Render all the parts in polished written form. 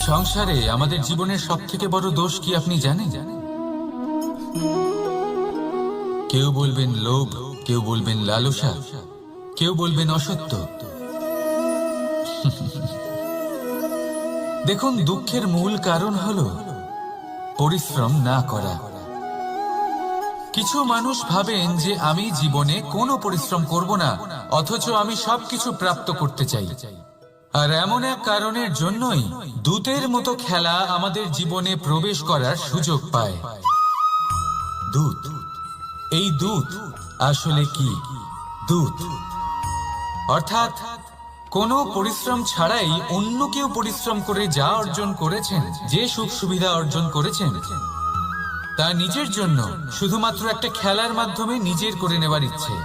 সংসারে আমাদের জীবনের সবথেকে বড় দোষ কি আপনি জানেন? কেউ বলবেন লোভ, কেউ বলবেন লালসা, কেউ বলবেন অসত্য। দেখুন, দুঃখের মূল কারণ হলো পরিশ্রম না করা। কিছু মানুষ ভাবেন যে আমি জীবনে কোনো পরিশ্রম করব না, অথচ আমি সবকিছু প্রাপ্ত করতে চাই। আর এমন এক কারণের জন্যই দূতের মতো খেলা আমাদের জীবনে প্রবেশ করার সুযোগ পায়। দূত। এই দূত আসলে কি? দূত অর্থাৎ কোনো পরিশ্রম ছাড়াই অন্য কেউ পরিশ্রম করে যা অর্জন করেছেন, যে সুখ সুবিধা অর্জন করেছেন, তা নিজের জন্য শুধুমাত্র একটা খেলার মাধ্যমে নিজের করে নেওয়ার ইচ্ছে।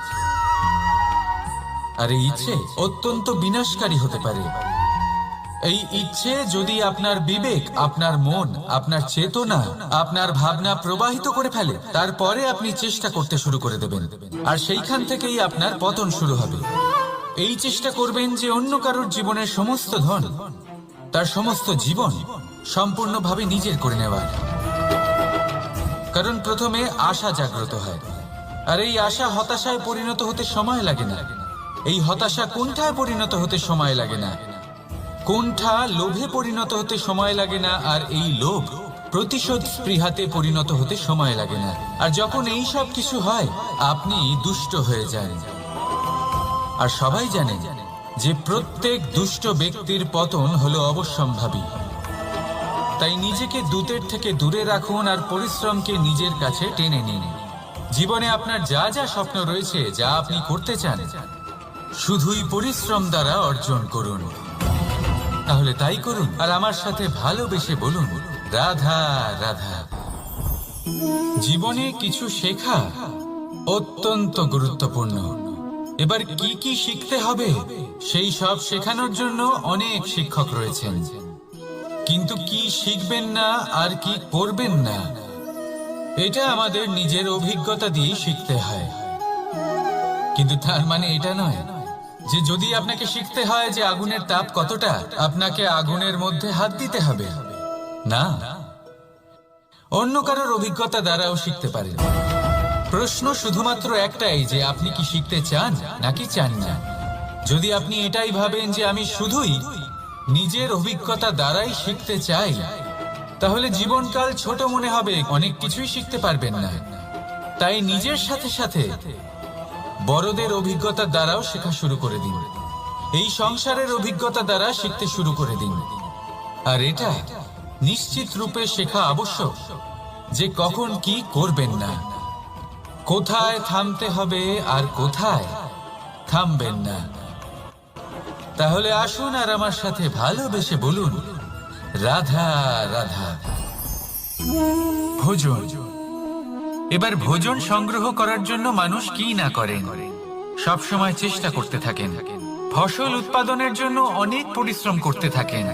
আর এই ইচ্ছে অত্যন্ত বিনাশকারী হতে পারে। এই ইচ্ছে যদি আপনার বিবেক, আপনার মন, আপনার চেতনা, আপনার ভাবনা প্রবাহিত করে ফেলে, তারপরে আপনি চেষ্টা করতে শুরু করে দেবেন, আর সেইখান থেকেই আপনার পতন শুরু হবে। এই চেষ্টা করবেন যে অন্য কারোর জীবনের সমস্ত ধন, তার সমস্ত জীবন সম্পূর্ণভাবে নিজের করে নেওয়ার। কারণ প্রথমে আশা জাগ্রত হয়, আর এই আশা হতাশায় পরিণত হতে সময় লাগে না। এই হতাশা কুণ্ঠায় পরিণত হতে সময় লাগে না, কুণ্ঠা লোভে পরিণত হতে সময় লাগে না, আর এই লোভ প্রতিশোধ স্পৃহাতে পরিণত হতে সময় লাগে না। আর যখন এই সব কিছু হয়, আপনি দুষ্ট হয়ে যান। আর সবাই জানে যে প্রত্যেক দুষ্ট ব্যক্তির পতন হলো অবশ্যম্ভাবী। তাই নিজেকে দূতের থেকে দূরে রাখুন আর পরিশ্রমকে নিজের কাছে টেনে নিন। জীবনে আপনার যা যা স্বপ্ন রয়েছে, যা আপনি করতে চান, শুধুই পরিশ্রম দ্বারা অর্জন করুন। তাহলে তাই করুন, আর আমার সাথে ভালোবেসে বলুন, রাধা রাধা। জীবনে কিছু শেখা অত্যন্ত গুরুত্বপূর্ণ। এবার কি কি শিখতে হবে, সেই সব শেখানোর জন্য অনেক শিক্ষক রয়েছেন। কিন্তু কি শিখবেন না আর কি করবেন না, এটা আমাদের নিজের অভিজ্ঞতা দিয়ে শিখতে হয়। কিন্তু তার মানে এটা নয় যে যদি আপনাকে শিখতে হয় যে আগুনের তাপ কতটা, আপনাকে আগুনের মধ্যে হাত দিতে হবে। না, অন্য কারোর অভিজ্ঞতা দ্বারাও শিখতে পারেন। প্রশ্ন শুধুমাত্র একটাই, যে আপনি কি শিখতে চান নাকি চান না। যদি আপনি এটাই ভাবেন যে আমি শুধুই নিজের অভিজ্ঞতা দ্বারাই শিখতে চাই, তাহলে জীবনকাল ছোট মনে হবে, অনেক কিছুই শিখতে পারবেন না। তাই নিজের সাথে সাথে বড়দের অভিজ্ঞতা দ্বারাও শেখা শুরু করে দিন। এই সংসারের অভিজ্ঞতা দ্বারা শিখতে শুরু করে দিন। আর এটা নিশ্চিত রূপে শেখা আবশ্যক যে কখন কি করবেন না, কোথায় থামতে হবে আর কোথায় থামবেন না। তাহলে আসুন আর আমার সাথে ভালোবেসে বলুন, রাধা রাধা। ভোজন। এবার ভোজন সংগ্রহ করার জন্য মানুষ কি না করেন, সব সময় চেষ্টা করতে থাকেন। ফসল উৎপাদনের জন্য অনেক পরিশ্রম করতে থাকেন,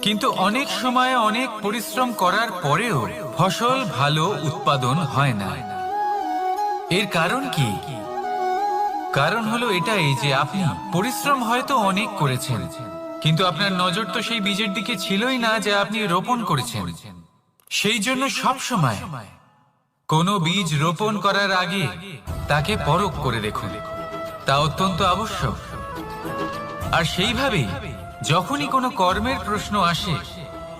কিন্তু অনেক সময় অনেক পরিশ্রম করার পরেও ফসল ভালো উৎপাদন হয় না। এর কারণ কি? কারণ হলো এটাই যে আপনি পরিশ্রম হয়তো অনেক করেছেন, কিন্তু আপনার নজর তো সেই বীজের দিকে ছিলই না যা আপনি রোপণ করেছেন। সেই জন্য সব সময় কোনো বীজ রোপণ করার আগে তাকে পরখ করে দেখুন, তা অত্যন্ত আবশ্যক। আর সেইভাবেই যখনই কোনো কর্মের প্রশ্ন আসে,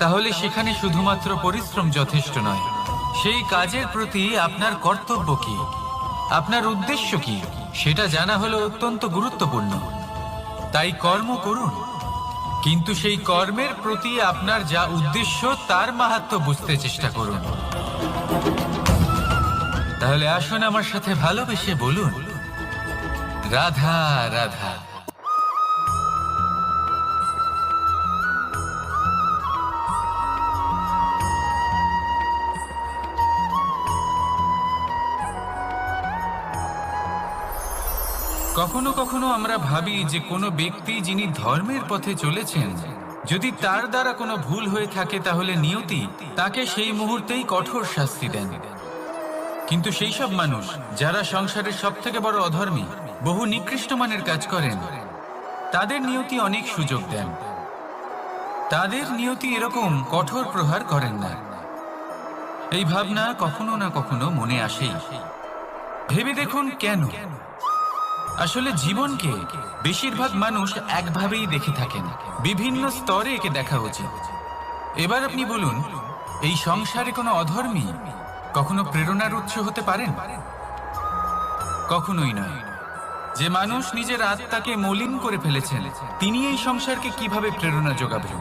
তাহলে সেখানে শুধুমাত্র পরিশ্রম যথেষ্ট নয়। সেই কাজের প্রতি আপনার কর্তব্য কি, আপনার উদ্দেশ্য কি, সেটা জানা হলো অত্যন্ত গুরুত্বপূর্ণ। তাই কর্ম করুন, কিন্তু সেই কর্মের প্রতি আপনার যা উদ্দেশ্য তার মাহাত্ম্য বুঝতে চেষ্টা করুন। তাহলে আসুন আমার সাথে ভালোবেসে বলুন, রাধা রাধা। কখনো কখনো আমরা ভাবি যে কোনো ব্যক্তি যিনি ধর্মের পথে চলেছেন, যদি তার দ্বারা কোনো ভুল হয়ে থাকে, তাহলে নিয়তি তাকে সেই মুহূর্তেই কঠোর শাস্তি দেন। কিন্তু সেই সব মানুষ যারা সংসারের সবথেকে বড় অধর্মী, বহু নিকৃষ্ট মানের কাজ করেন, তাদের নিয়তি অনেক সুযোগ দেন। তাদের নিয়তি এরকম কঠোর প্রহার করেন না। এই ভাবনা কখনো না কখনো মনে আসেই। ভেবে দেখুন কেন? আসলে জীবনকে বেশিরভাগ মানুষ একভাবেই দেখে থাকেন, বিভিন্ন স্তরে একে দেখা উচিত। এবার আপনি বলুন, এই সংসারে কোনো অধর্মী কখনো প্রেরণার উৎস হতে পারেন? কখনোই নয়। যে মানুষ নিজের আত্মাকে মলিন করে ফেলেছেন, তিনি এই সংসারকে কিভাবে প্রেরণা যোগাবেন?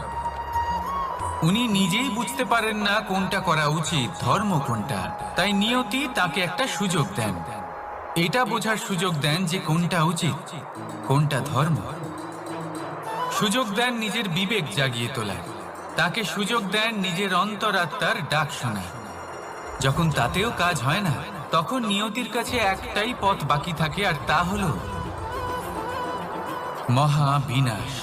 উনি নিজেই বুঝতে পারেন না কোনটা করা উচিত, ধর্ম কোনটা। তাই নিয়তি তাকে একটা সুযোগ দেন, এটা বোঝার সুযোগ দেন যে কোনটা উচিত, কোনটা ধর্ম। সুযোগ দেন নিজের বিবেক জাগিয়ে তোলার, তাকে সুযোগ দেন নিজের অন্তরাত্মার ডাক শোনার। যখন তাতেও কাজ হয় না, তখন নিয়তির কাছে একটাই পথ বাকি থাকে, আর তা হলো মহাবিনাশ।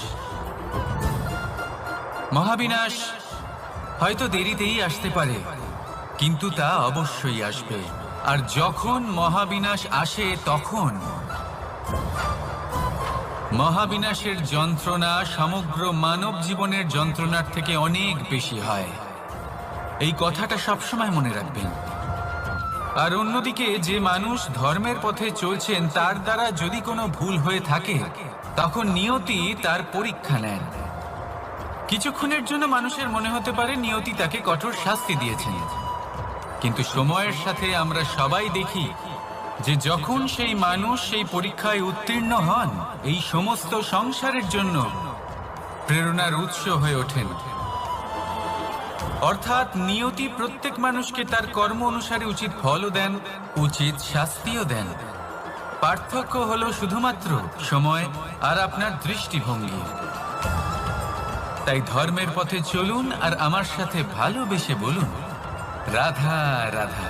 মহাবিনাশ হয়তো দেরিতেই আসতে পারে, কিন্তু তা অবশ্যই আসবে। আর যখন মহাবিনাশ আসে, তখন মহাবিনাশের যন্ত্রণা সমগ্র মানব জীবনের যন্ত্রণার থেকে অনেক বেশি হয়। এই কথাটা সবসময় মনে রাখবেন। আর অন্যদিকে যে মানুষ ধর্মের পথে চলছেন, তার দ্বারা যদি কোনো ভুল হয়ে থাকে, তখন নিয়তি তার পরীক্ষা নেন। কিছুক্ষণের জন্য মানুষের মনে হতে পারে নিয়তি তাকে কঠোর শাস্তি দিয়েছেন, কিন্তু সময়ের সাথে আমরা সবাই দেখি যে যখন সেই মানুষ সেই পরীক্ষায় উত্তীর্ণ হন, এই সমস্ত সংসারের জন্য প্রেরণার উৎস হয়ে ওঠেন। অর্থাৎ নিয়তি প্রত্যেক মানুষকে তার কর্ম অনুসারে উচিত ফলও দেন, উচিত শাস্তিও দেন। পার্থক্য হলো শুধুমাত্র সময় আর আপনার দৃষ্টিভঙ্গি। তাই ধর্মের পথে চলুন আর আমার সাথে ভালোবেসে বলুন, রাধা রাধা।